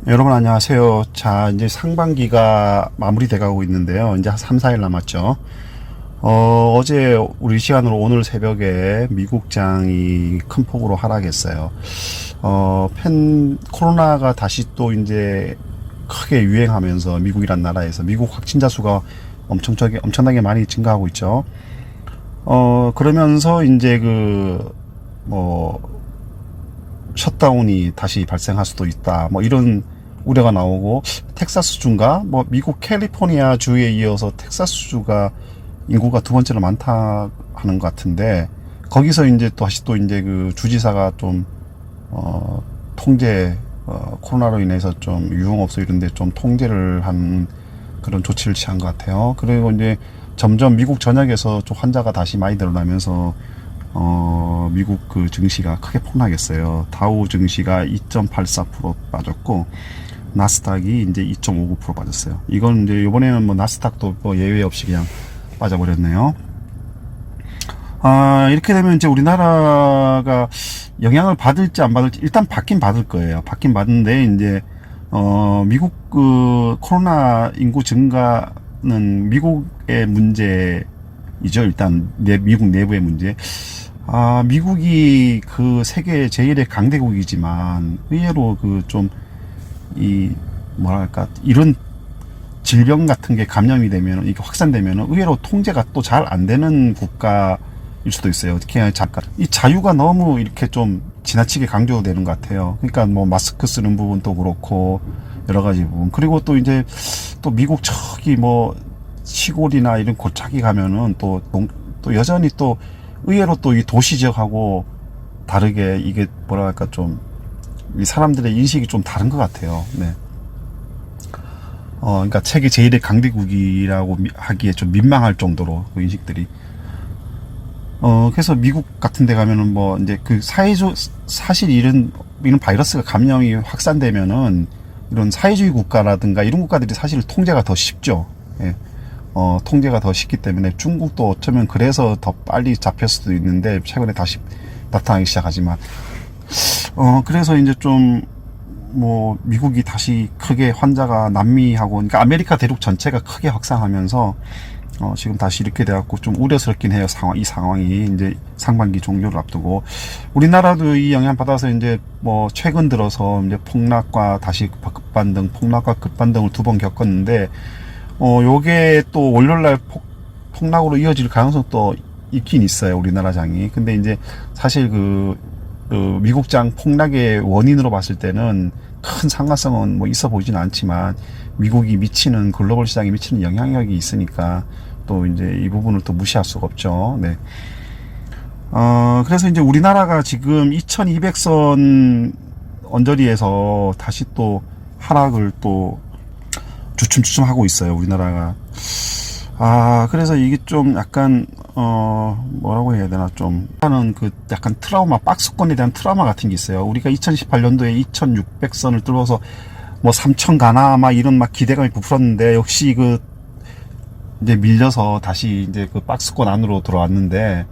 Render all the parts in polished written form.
여러분 안녕하세요. 자, 이제 상반기가 마무리돼 가고 있는데요. 이제 한 3, 4일 남았죠. 어제 우리 시간으로 오늘 새벽에 미국장이 큰 폭으로 하락했어요. 코로나가 다시 또 이제 크게 유행하면서 미국이란 나라에서 미국 확진자 수가 엄청나게 많이 증가하고 있죠. 그러면서 이제 셧다운이 다시 발생할 수도 있다. 이런 우려가 나오고, 텍사스주인가? 미국 캘리포니아 주에 이어서 텍사스주가 인구가 두 번째로 많다 하는 것 같은데, 거기서 이제 다시 또 이제 주지사가 좀, 코로나로 인해서 좀 유흥업소 이런데 좀 통제를 한 그런 조치를 취한 것 같아요. 그리고 이제 점점 미국 전역에서 좀 환자가 다시 많이 늘어나면서, 미국 증시가 크게 폭락했어요. 다우 증시가 2.84% 빠졌고, 나스닥이 이제 2.59% 빠졌어요. 이건 이제 이번에는 나스닥도 예외 없이 그냥 빠져버렸네요. 이렇게 되면 이제 우리나라가 영향을 받을지 안 받을지 일단 받긴 받을 거예요. 받긴 받는데 이제 미국 코로나 인구 증가는 미국의 문제이죠. 일단 미국 내부의 문제. 미국이 세계 제1의 강대국이지만 의외로 이런 질병 같은 게 감염이 되면, 이게 확산되면 의외로 통제가 또 잘 안 되는 국가일 수도 있어요. 특히 이 자유가 너무 이렇게 좀 지나치게 강조되는 것 같아요. 그러니까 마스크 쓰는 부분도 그렇고 여러 가지 부분. 그리고 또 이제 또 미국 저기 시골이나 이런 골짜기 가면은 또 여전히 또 의외로 또 이 도시 지역하고 다르게 이게 이 사람들의 인식이 좀 다른 것 같아요. 네. 그러니까 세계 제1의 강대국이라고 하기에 좀 민망할 정도로 인식들이. 그래서 미국 같은 데 가면은 이제 사실 이런 바이러스가 감염이 확산되면은 이런 사회주의 국가라든가 이런 국가들이 사실 통제가 더 쉽죠. 예. 통제가 더 쉽기 때문에 중국도 어쩌면 그래서 더 빨리 잡혔을 수도 있는데 최근에 다시 나타나기 시작하지만, 그래서 이제 미국이 다시 크게 환자가 남미하고, 그러니까 아메리카 대륙 전체가 크게 확산하면서, 지금 다시 이렇게 돼갖고 좀 우려스럽긴 해요. 이 상황이 이제 상반기 종료를 앞두고. 우리나라도 이 영향 받아서 이제 최근 들어서 이제 폭락과 급반등을 두 번 겪었는데, 요게 또 월요일날 폭락으로 이어질 가능성도 있긴 있어요. 우리나라 장이. 근데 이제 사실 미국장 폭락의 원인으로 봤을 때는 큰 상관성은 있어 보이진 않지만, 미국이 글로벌 시장에 미치는 영향력이 있으니까 또 이제 이 부분을 또 무시할 수가 없죠. 네. 그래서 이제 우리나라가 지금 2200선 언저리에서 다시 또 하락을 또 주춤주춤 하고 있어요. 우리나라가. 그래서 이게 좀 약간, 뭐라고 해야 되나, 하는 약간 트라우마, 박스권에 대한 트라우마 같은 게 있어요. 우리가 2018년도에 2600선을 뚫어서 3000 가나, 이런 기대감이 부풀었는데, 역시 이제 밀려서 다시 이제 박스권 안으로 들어왔는데,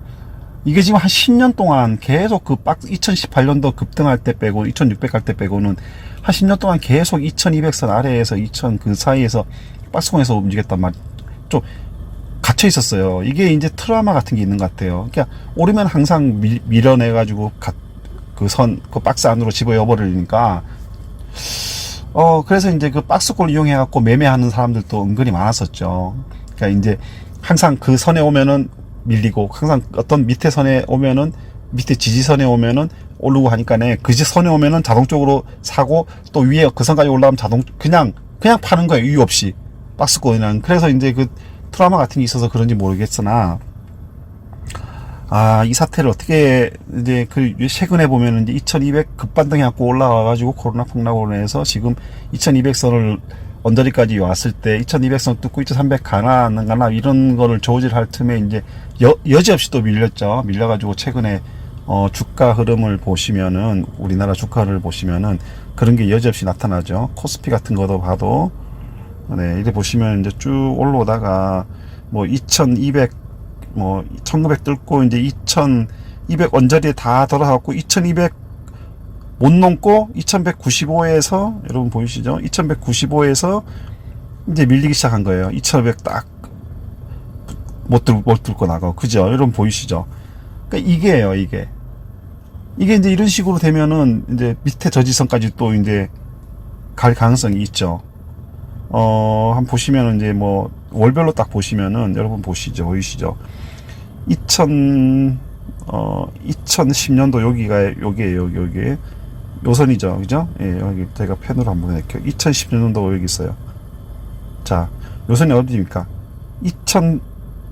이게 지금 한 10년 동안 계속 2018년도 급등할 때 빼고, 2600 갈 때 빼고는 한 10년 동안 계속 2200선 아래에서 2000 사이에서 박스권에서 움직였단 말이에요. 좀 갇혀 있었어요. 이게 이제 트라우마 같은 게 있는 것 같아요. 그러니까 오르면 항상 밀어내가지고 박스 안으로 집어넣어 버리니까, 그래서 이제 박스권을 이용해갖고 매매하는 사람들도 은근히 많았었죠. 그러니까 이제 항상 선에 오면은 밀리고, 항상 어떤 밑에 선에 오면은, 밑에 지지선에 오면은 오르고 하니까네, 선에 오면은 자동적으로 사고, 또 위에 선까지 올라가면 그냥 파는 거예요. 이유 없이. 박스권이랑. 그래서 이제 트라우마 같은 게 있어서 그런지 모르겠으나, 이 사태를 어떻게, 이제 최근에 보면은 이제 2200 급반등해갖고 올라와가지고 코로나 폭락으로 인해서 지금 2200선을 언저리까지 왔을 때 2200선 뚫고 2300 가나 이런 거를 저울질할 틈에 이제 여지없이 또 밀려가지고 최근에 주가 흐름을 보시면은, 우리나라 주가를 보시면은 그런 게 여지없이 나타나죠. 코스피 같은 거도 봐도, 네, 이래 보시면 이제 쭉 올라오다가 2200 1900 뚫고 이제 2200 언저리에 다 돌아갔고, 2200 못 넘고 2195에서 여러분 보이시죠? 2195에서 이제 밀리기 시작한 거예요. 2500 딱 못 뚫고 나가고. 그죠? 여러분 보이시죠? 그러니까 이게예요, 이게. 이게 이제 이런 식으로 되면은 이제 밑에 저지선까지 또 이제 갈 가능성이 있죠. 한번 보시면은 이제 뭐 월별로 딱 보시면은 여러분 보시죠, 보이시죠? 2010년도 여기가 여기에요, 여기 요선이죠, 그죠? 예, 여기 제가 펜으로 한번 해볼게요. 2010년도가 여기 있어요. 자, 요선이 어디입니까?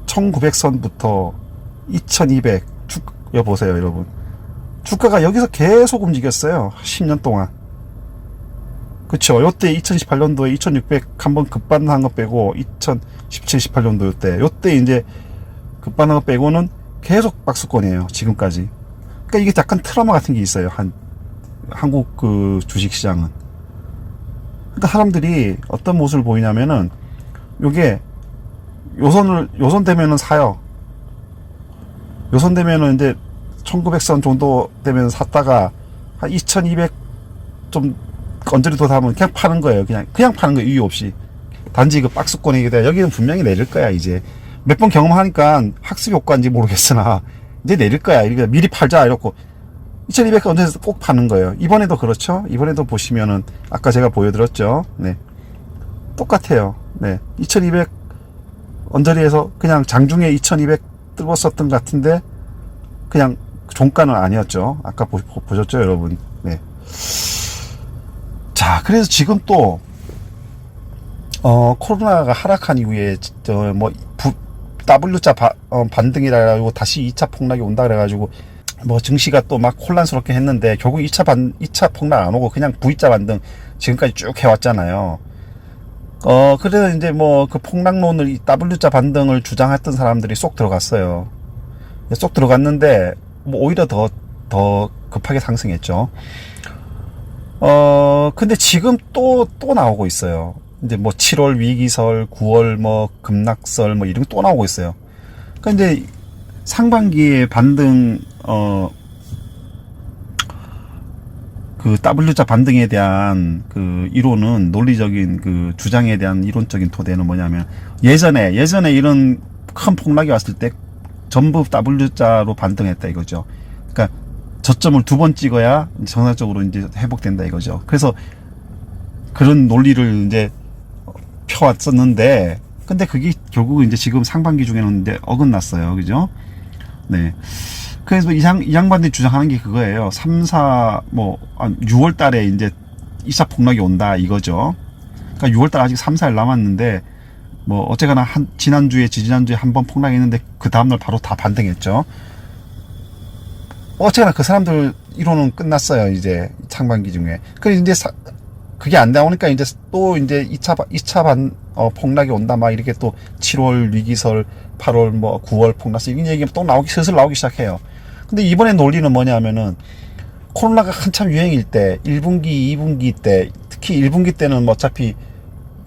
1900선부터 2200 쭉 보세요, 여러분. 주가가 여기서 계속 움직였어요. 10년 동안. 그쵸. 요때 2018년도에 2600 한번 급반한 거 빼고 2017, 18년도 요때 이제 급반한 거 빼고는 계속 박수권이에요. 지금까지. 그러니까 이게 약간 트라우마 같은 게 있어요. 한국 그 주식시장은. 그러니까 사람들이 어떤 모습을 보이냐면은 요게 요선 되면은 사요. 요선 되면은 이제 1900선 정도 되면 샀다가 한 2200 좀 언저리 더 하면 그냥 파는 거예요. 그냥 파는 거예요. 이유 없이. 단지 그 박스권이기 때문에 여기는 분명히 내릴 거야. 이제 몇 번 경험하니까 학습 효과인지 모르겠으나 이제 내릴 거야. 이렇게 미리 팔자 이렇고 2200 언저리에서 꼭 파는 거예요. 이번에도 그렇죠. 이번에도 보시면은 아까 제가 보여드렸죠. 네, 똑같아요. 네, 2200 언저리에서 그냥 장중에 2200 뚫었었던 것 같은데 그냥 종가는 아니었죠. 아까 보셨죠, 여러분? 네. 자, 그래서 지금 또 코로나가 하락한 이후에 W자 반등이라 해가지고 다시 2차 폭락이 온다 그래가지고 뭐 증시가 또 막 혼란스럽게 했는데 결국 2차 폭락 안 오고 그냥 V자 반등 지금까지 쭉 해왔잖아요. 그래서 이제 뭐 그 폭락론을 W자 반등을 주장했던 사람들이 쏙 들어갔어요. 쏙 들어갔는데 뭐 오히려 더 급하게 상승했죠. 근데 지금 또 나오고 있어요. 이제 뭐 7월 위기설, 9월 뭐 급락설 뭐 이런 게 또 나오고 있어요. 그러니까 이제 상반기에 반등 그 W자 반등에 대한 그 이론은 논리적인 그 주장에 대한 이론적인 토대는 뭐냐면 예전에 이런 큰 폭락이 왔을 때 전부 W자로 반등했다 이거죠. 그러니까 저점을 2번 찍어야 정상적으로 이제 회복된다 이거죠. 그래서 그런 논리를 이제 펴왔었는데, 근데 그게 결국 이제 지금 상반기 중에는 이제 어긋났어요. 그죠? 네. 그래서 이 양반들이 주장하는 게 그거예요. 6월 달에 이제 2차 폭락이 온다 이거죠. 그러니까 6월 달 아직 3, 4일 남았는데, 뭐, 어쨌거나 지난주에 한 번 폭락이 있는데, 그 다음날 바로 다 반등했죠. 어쨌거나 그 사람들 이론은 끝났어요. 이제 상반기 중에. 그래서 이제 그게 안 나오니까 이제 또 이제 2차 폭락이 온다 막 이렇게 또 7월 위기설, 8월 뭐 9월 폭락설 이런 얘기가 또 슬슬 나오기 시작해요. 근데 이번에 논리는 뭐냐면은 코로나가 한참 유행일 때 1분기, 2분기 때 특히 1분기 때는 뭐 어차피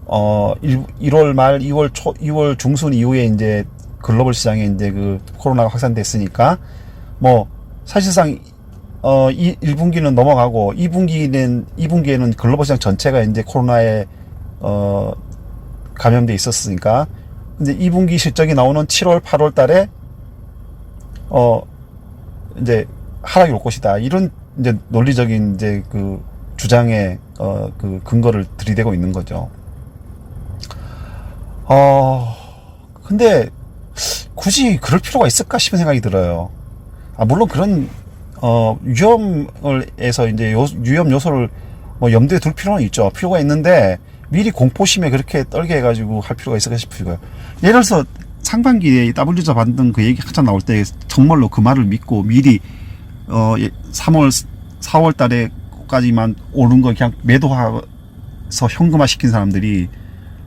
1월 말, 2월 초, 2월 중순 이후에 이제 글로벌 시장에 이제 그 코로나가 확산됐으니까 뭐 사실상 1분기는 넘어가고 2분기에는 글로벌 시장 전체가 이제 코로나에 감염돼 있었으니까 이제 2분기 실적이 나오는 7월, 8월 달에 이제 하락이 올 것이다. 이런 이제 논리적인 이제 그 주장에 그 근거를 들이대고 있는 거죠. 근데 굳이 그럴 필요가 있을까 싶은 생각이 들어요. 물론 그런 위험에서 이제 위험 요소를 뭐 염두에 둘 필요는 있죠. 필요가 있는데 미리 공포심에 그렇게 떨게 해가지고 할 필요가 있을까 싶어요. 예를 들어서 상반기에 W자 반등 그 얘기 한참 나올 때 정말로 그 말을 믿고 미리 3월, 4월 달에까지만 오른 거 그냥 매도해서 현금화 시킨 사람들이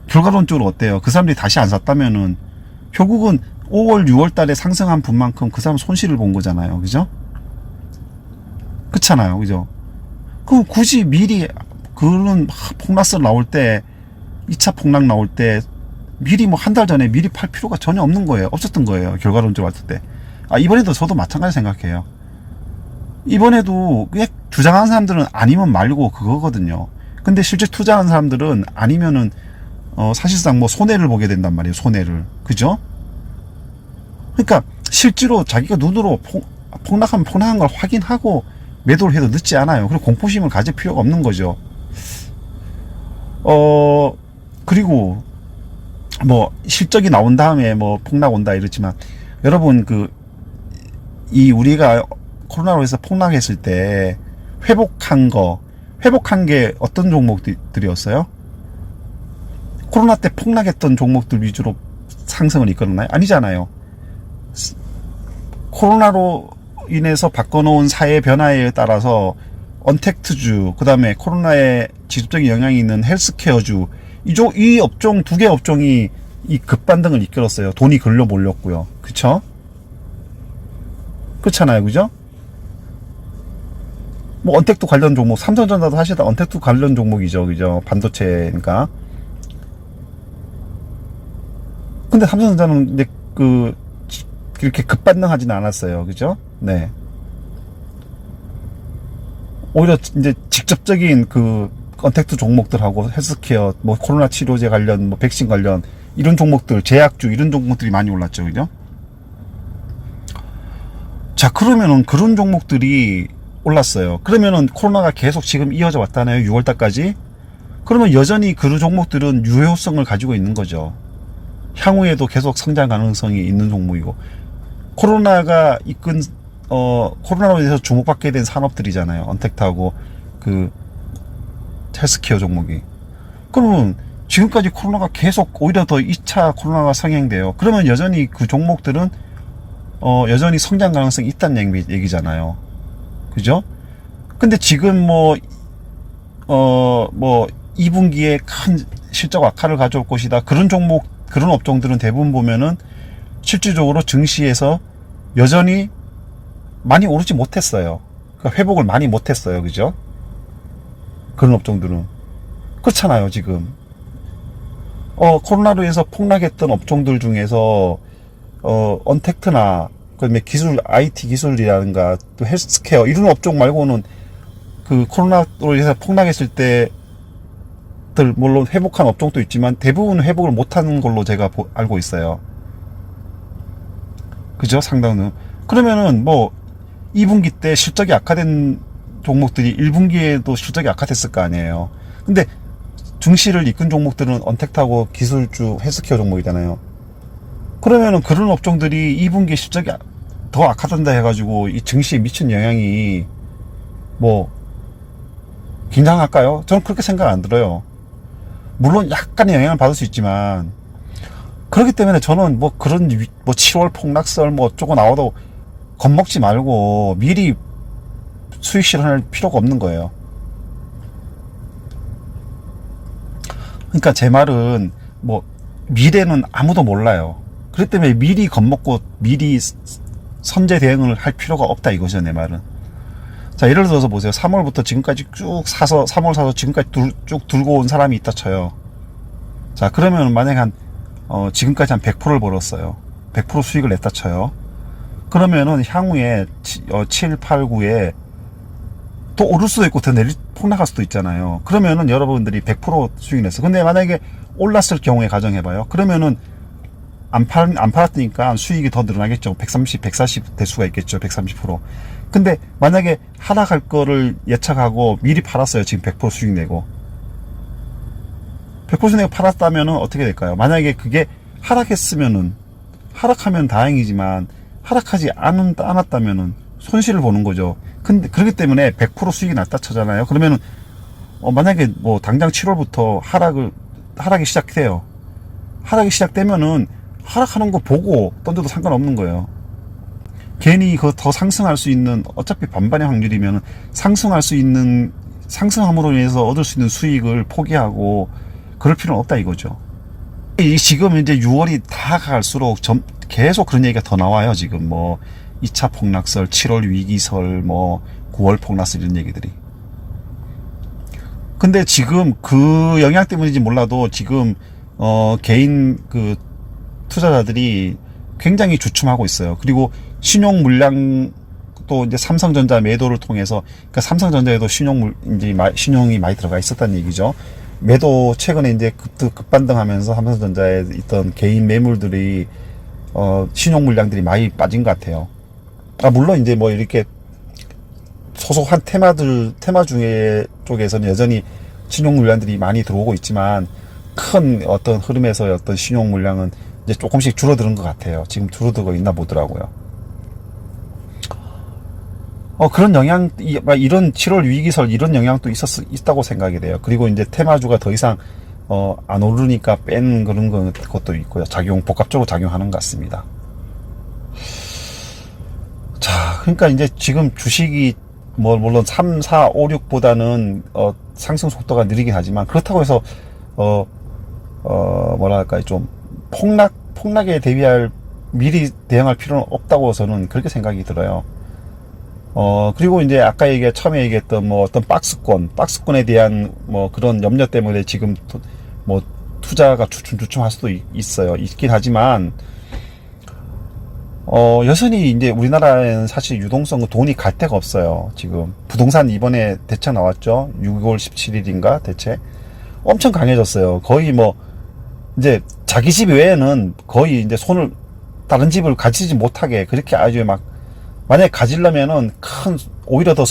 결과론적으로 어때요? 그 사람들이 다시 안 샀다면은 결국은 5월, 6월 달에 상승한 분만큼 그 사람 손실을 본 거잖아요. 그죠? 그렇잖아요. 그죠? 그럼 굳이 미리 그런 폭락설 나올 때 2차 폭락 나올 때 미리 뭐 한 달 전에 미리 팔 필요가 전혀 없는 거예요. 없었던 거예요. 결과론적으로 봤을 때. 이번에도 저도 마찬가지 생각해요. 이번에도 주장하는 사람들은 아니면 말고 그거거든요. 근데 실제 투자하는 사람들은 아니면은 사실상 뭐 손해를 보게 된단 말이에요. 손해를. 그죠? 그러니까 실제로 자기가 눈으로 폭락하면 폭락한 걸 확인하고 매도를 해도 늦지 않아요. 그리고 공포심을 가질 필요가 없는 거죠. 그리고 뭐 실적이 나온 다음에 뭐 폭락 온다 이러지만 여러분 우리가 코로나로 해서 폭락했을 때 회복한 게 어떤 종목들이었어요? 코로나 때 폭락했던 종목들 위주로 상승을 이끌었나요? 아니잖아요. 코로나로 인해서 바꿔놓은 사회 변화에 따라서 언택트주, 그 다음에 코로나의 지속적인 영향이 있는 헬스케어주, 이 업종, 두 개 업종이 이 급반등을 이끌었어요. 돈이 글로 몰렸고요. 그쵸? 그렇잖아요. 그죠? 뭐, 언택트 관련 종목, 삼성전자도 사실 다 언택트 관련 종목이죠. 그죠? 반도체니까. 근데 삼성전자는 이제 이렇게 급반등하지는 않았어요. 그죠? 네. 오히려 이제 직접적인 언택트 종목들하고 헬스케어, 뭐 코로나 치료제 관련, 뭐 백신 관련 이런 종목들, 제약주 이런 종목들이 많이 올랐죠. 그죠? 자, 그러면은 그런 종목들이 올랐어요. 그러면은 코로나가 계속 지금 이어져 왔다네요. 6월 달까지. 그러면 여전히 그 종목들은 유효성을 가지고 있는 거죠. 향후에도 계속 성장 가능성이 있는 종목이고, 코로나가 이끈 코로나로 인해서 주목받게 된 산업들이잖아요. 언택트하고 헬스케어 종목이. 그러면 지금까지 코로나가 계속 오히려 더 2차 코로나가 상행돼요. 그러면 여전히 그 종목들은 여전히 성장 가능성이 있다는 얘기잖아요. 그죠? 근데 지금 뭐 2분기에 큰 실적 악화를 가져올 것이다. 그런 업종들은 대부분 보면은 실질적으로 증시에서 여전히 많이 오르지 못했어요. 그러니까 회복을 많이 못했어요. 그죠? 그런 업종들은. 그렇잖아요, 지금. 코로나로 인해서 폭락했던 업종들 중에서, 언택트나, 그다음에 IT 기술이라든가, 또 헬스케어, 이런 업종 말고는 코로나로 인해서 폭락했을 때, 물론 회복한 업종도 있지만, 대부분 회복을 못하는 걸로 제가 알고 있어요. 그죠? 상당은. 그러면은 2분기 때 실적이 악화된 종목들이 1분기에도 실적이 악화됐을 거 아니에요. 근데 증시를 이끈 종목들은 언택트하고 기술주, 헬스케어 종목이잖아요. 그러면은 그런 업종들이 2분기에 실적이 더 악화된다 해가지고 이 증시에 미친 영향이 굉장할까요? 저는 그렇게 생각 안 들어요. 물론 약간의 영향을 받을 수 있지만, 그렇기 때문에 저는 그런 7월 폭락설 어쩌고 나와도 겁먹지 말고 미리 수익 실현할 필요가 없는 거예요. 그러니까 제 말은 미래는 아무도 몰라요. 그렇기 때문에 미리 겁먹고 미리 선제 대응을 할 필요가 없다 이거죠, 내 말은. 자, 예를 들어서 보세요. 3월부터 지금까지 쭉 사서 3월 사서 지금까지 쭉 들고 온 사람이 있다 쳐요. 자, 그러면 만약에 지금까지 한 100%를 벌었어요. 100% 수익을 냈다 쳐요. 그러면은 향후에 7, 8, 9에 또 오를 수도 있고 더 폭락할 수도 있잖아요. 그러면은 여러분들이 100% 수익 냈어. 근데 만약에 올랐을 경우에 가정해봐요. 그러면은 안 팔았으니까 수익이 더 늘어나겠죠. 130, 140 될 수가 있겠죠. 130%. 근데 만약에 하락할 거를 예측하고 미리 팔았어요. 지금 100% 수익 내고. 100% 수익 내고 팔았다면은 어떻게 될까요? 만약에 그게 하락하면 다행이지만 하락하지 않았다면은 손실을 보는 거죠. 근데 그렇기 때문에 100% 수익이 났다 쳐잖아요. 그러면은 만약에 당장 7월부터 하락이 시작돼요. 하락이 시작되면은 하락하는 거 보고 던져도 상관없는 거예요. 괜히 더 상승할 수 있는, 어차피 반반의 확률이면 상승함으로 인해서 얻을 수 있는 수익을 포기하고 그럴 필요는 없다 이거죠. 지금 이제 6월이 다 갈수록 계속 그런 얘기가 더 나와요. 지금 2차 폭락설, 7월 위기설, 9월 폭락설 이런 얘기들이. 근데 지금 그 영향 때문인지 몰라도 지금 개인 투자자들이 굉장히 주춤하고 있어요. 그리고 신용 물량도 또 이제 삼성전자 매도를 통해서, 그러니까 삼성전자에도 신용이 많이 들어가 있었다는 얘기죠. 매도 최근에 이제 급반등하면서 삼성전자에 있던 개인 매물들이 신용 물량들이 많이 빠진 것 같아요. 물론 이제 뭐 이렇게 소속한 테마 중에 쪽에서는 여전히 신용 물량들이 많이 들어오고 있지만, 큰 어떤 흐름에서의 어떤 신용 물량은 이제 조금씩 줄어드는 것 같아요. 지금 줄어들고 있나 보더라고요. 그런 이런 7월 위기설 이런 영향도 있다고 생각이 돼요. 그리고 이제 테마주가 더 이상 안 오르니까 뺀 그런 것도 있고요. 복합적으로 작용하는 것 같습니다. 자, 그러니까 이제 지금 주식이 물론 3, 4, 5, 6보다는 상승 속도가 느리긴 하지만, 그렇다고 해서 뭐랄까요, 좀 폭락에 미리 대응할 필요는 없다고 저는 그렇게 생각이 들어요. 그리고 이제 아까 처음에 얘기했던 뭐 어떤 박스권에 대한 뭐 그런 염려 때문에 지금 뭐 투자가 주춤주춤 할 수도 있긴 하지만, 여전히 이제 우리나라에는 사실 유동성은 돈이 갈 데가 없어요. 지금 부동산 이번에 대책 나왔죠. 6월 17일인가 대책 엄청 강해졌어요. 거의 뭐 이제 자기 집 외에는 거의 이제 다른 집을 가지지 못하게, 그렇게 아주 만약에 가지려면은 오히려 더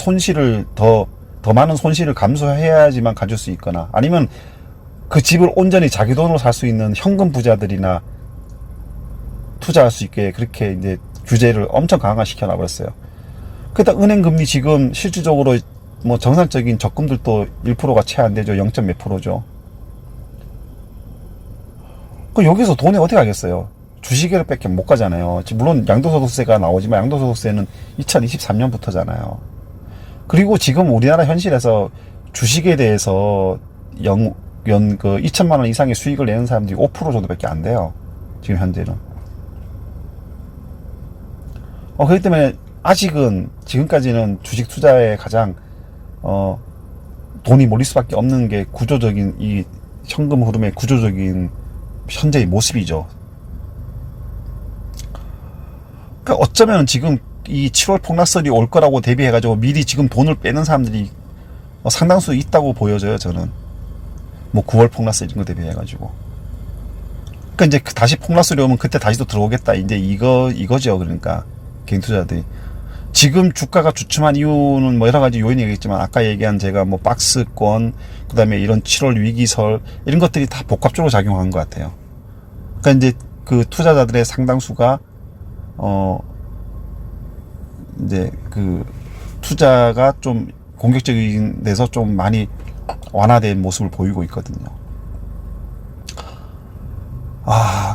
많은 손실을 감수해야지만 가질 수 있거나, 아니면 그 집을 온전히 자기 돈으로 살 수 있는 현금 부자들이나 투자할 수 있게 그렇게 이제 규제를 엄청 강화시켜 놔버렸어요. 그러다 은행 금리 지금 실질적으로 뭐 정상적인 적금들도 1%가 채 안 되죠. 0. 몇 %죠. 여기서 돈이 어디 가겠어요? 주식에를 밖에 못 가잖아요. 물론 양도소득세가 나오지만 양도소득세는 2023년부터잖아요. 그리고 지금 우리나라 현실에서 주식에 대해서 2천만 원 이상의 수익을 내는 사람들이 5% 정도밖에 안 돼요. 지금 현재는. 그렇기 때문에 지금까지는 주식 투자에 가장 돈이 몰릴 수밖에 없는 게 이 현금 흐름의 구조적인 현재의 모습이죠. 그러니까 어쩌면 지금 이 7월 폭락설이 올 거라고 대비해가지고 미리 지금 돈을 빼는 사람들이 상당수 있다고 보여져요, 저는. 뭐 9월 폭락설 이런 거 대비해가지고. 그러니까 이제 다시 폭락설이 오면 그때 다시 또 들어오겠다. 이제 이거죠. 그러니까 개인 투자들이. 지금 주가가 주춤한 이유는 뭐 여러 가지 요인이 있겠지만, 아까 얘기한 제가 뭐 박스권, 그 다음에 이런 7월 위기설, 이런 것들이 다 복합적으로 작용한 것 같아요. 그러니까 이제 그 투자자들의 상당수가, 이제 그 투자가 좀 공격적인 데서 좀 많이 완화된 모습을 보이고 있거든요.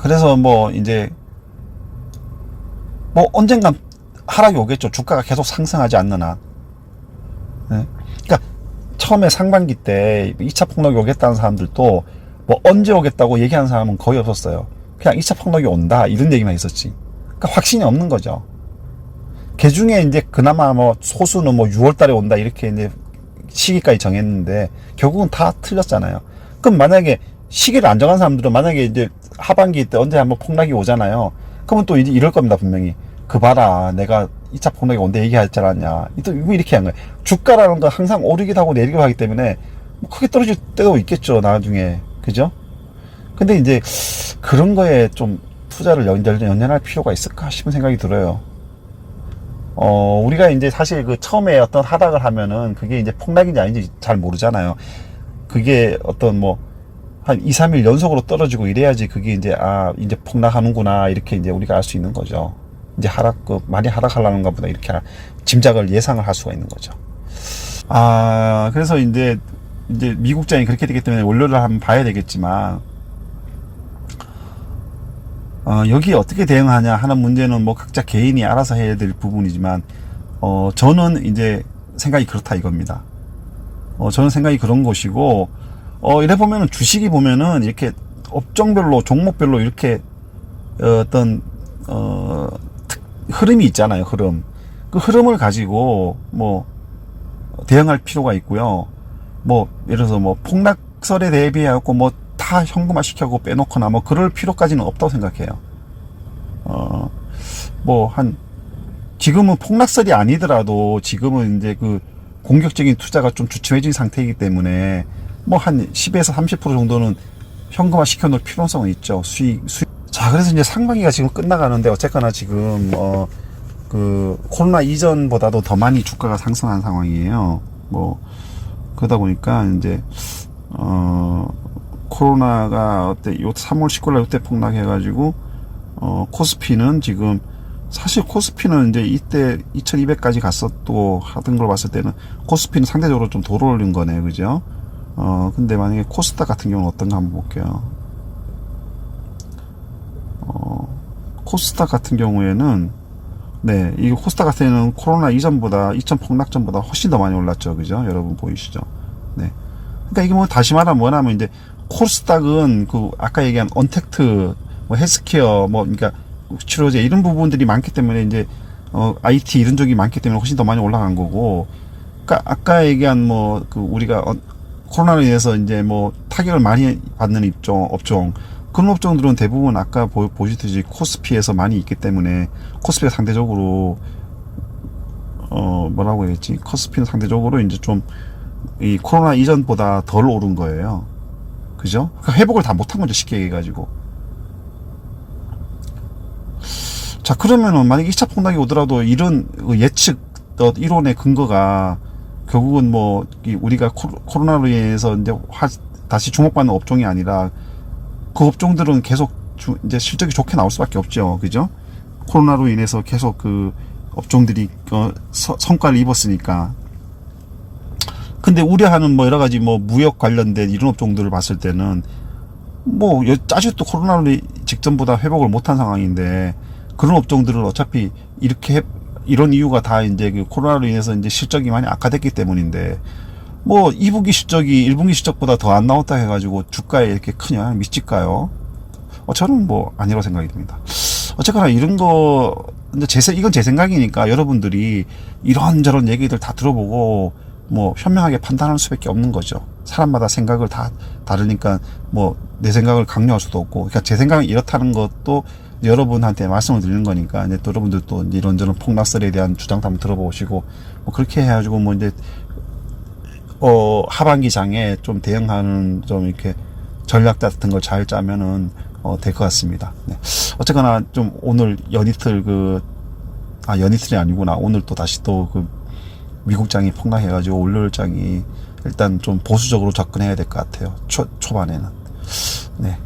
그래서 뭐 이제 뭐 언젠간 하락이 오겠죠. 주가가 계속 상승하지 않는 한. 네? 그러니까 처음에 상반기 때 2차 폭락이 오겠다는 사람들도 뭐 언제 오겠다고 얘기하는 사람은 거의 없었어요. 그냥 2차 폭락이 온다 이런 얘기만 있었지. 그러니까 확신이 없는 거죠. 그 중에 이제 그나마 뭐 소수는 뭐 6월 달에 온다 이렇게 이제 시기까지 정했는데 결국은 다 틀렸잖아요. 그럼 만약에 시기를 안 정한 사람들은 만약에 이제 하반기 때 언제 한번 폭락이 오잖아요. 그러면 또 이제 이럴 겁니다, 분명히. 봐라, 내가 2차 폭락이 온다 얘기하지 않았냐. 또 이렇게 한 거예요. 주가라는 건 항상 오르기도 하고 내리기도 하기 때문에 뭐 크게 떨어질 때도 있겠죠, 나중에. 그죠? 근데 이제 그런 거에 좀 투자를 연연할 필요가 있을까 싶은 생각이 들어요. 우리가 이제 사실 그 처음에 어떤 하락을 하면은 그게 이제 폭락인지 아닌지 잘 모르잖아요. 그게 어떤 뭐 한 2, 3일 연속으로 떨어지고 이래야지 그게 이제 이제 폭락하는구나 이렇게 이제 우리가 알 수 있는 거죠. 이제 많이 하락하려는가 보다 이렇게 짐작을 예상을 할 수가 있는 거죠. 그래서 이제 미국장이 그렇게 되기 때문에 원료를 한번 봐야 되겠지만, 여기에 어떻게 대응하냐 하는 문제는 뭐 각자 개인이 알아서 해야 될 부분이지만, 저는 이제 생각이 그렇다 이겁니다. 저는 생각이 그런 것이고, 이래 보면은 주식이 보면은 이렇게 업종별로, 종목별로 이렇게 어떤, 흐름이 있잖아요, 흐름. 그 흐름을 가지고 뭐 대응할 필요가 있고요. 뭐 예를 들어서 뭐 폭락설에 대비해갖고 뭐 다 현금화 시켜고 빼놓거나 뭐 그럴 필요까지는 없다고 생각해요. 뭐 한 지금은 폭락설이 아니더라도 지금은 이제 그 공격적인 투자가 좀 주춤해진 상태이기 때문에 뭐 한 10에서 30% 정도는 현금화 시켜놓을 필요성은 있죠. 수익. 자, 그래서 이제 상반기가 지금 끝나가는데 어쨌거나 지금 그 코로나 이전보다도 더 많이 주가가 상승한 상황이에요. 뭐 그러다 보니까 이제 코로나가 어때 요 3월 19일 이때 폭락해가지고 코스피는 지금 사실 코스피는 이제 이때 2200까지 갔었고 하던 걸 봤을 때는 코스피는 상대적으로 좀 덜 오른 거네, 그죠? 근데 만약에 코스닥 같은 경우는 어떤가 한번 볼게요. 코스닥 같은 경우에는 네, 이 코스닥 같은 경우는 코로나 이전보다 2000 폭락 전보다 훨씬 더 많이 올랐죠, 그죠? 여러분 보이시죠? 네. 그러니까 이게 뭐 다시 말하면 뭐냐면 이제 코스닥은 그 아까 얘기한 언택트, 뭐 헬스케어, 뭐 그러니까 치료제 이런 부분들이 많기 때문에 이제 IT 이런 쪽이 많기 때문에 훨씬 더 많이 올라간 거고, 그러니까 아까 얘기한 뭐 그 우리가 코로나로 인해서 이제 뭐 타격을 많이 받는 업종 그런 업종들은 대부분 아까 보시듯이 코스피에서 많이 있기 때문에 코스피가 상대적으로 뭐라고 해야지, 코스피는 상대적으로 이제 좀 이 코로나 이전보다 덜 오른 거예요. 그죠? 그러니까 회복을 다 못한 거죠, 쉽게 얘기해가지고. 자, 그러면은 만약에 2차 폭락이 오더라도 이런 예측 이론의 근거가 결국은 뭐 우리가 코로나로 인해서 이제 다시 주목받는 업종이 아니라 그 업종들은 계속 이제 실적이 좋게 나올 수밖에 없죠, 그죠? 코로나로 인해서 계속 그 업종들이 성과를 입었으니까. 근데 우려하는 뭐 여러 가지 뭐 무역 관련된 이런 업종들을 봤을 때는 뭐 아직도 코로나로 직전보다 회복을 못한 상황인데 그런 업종들은 어차피 이런 이유가 다 이제 그 코로나로 인해서 이제 실적이 많이 악화됐기 때문인데 뭐 2분기 실적이 1분기 실적보다 더 안 나왔다 해가지고 주가에 이렇게 큰 영향을 미칠까요? 저는 뭐 아니라고 생각이 듭니다. 어쨌거나 이런 거 이제 이건 제 생각이니까 여러분들이 이런저런 얘기들 다 들어보고 뭐 현명하게 판단할 수밖에 없는 거죠. 사람마다 생각을 다 다르니까 뭐 내 생각을 강요할 수도 없고, 그러니까 제 생각은 이렇다는 것도 여러분한테 말씀을 드리는 거니까 이제 또 여러분들도 이런저런 폭락설에 대한 주장도 한번 들어보시고 뭐 그렇게 해가지고 뭐 이제 하반기 장에 좀 대응하는 좀 이렇게 전략 같은 걸 잘 짜면은 될 것 같습니다. 네. 어쨌거나 좀 오늘 연이틀 연이틀이 아니구나. 오늘 또 다시 또 그 미국장이 폭락해가지고 월요일장이 일단 좀 보수적으로 접근해야 될 것 같아요. 초반에는. 네.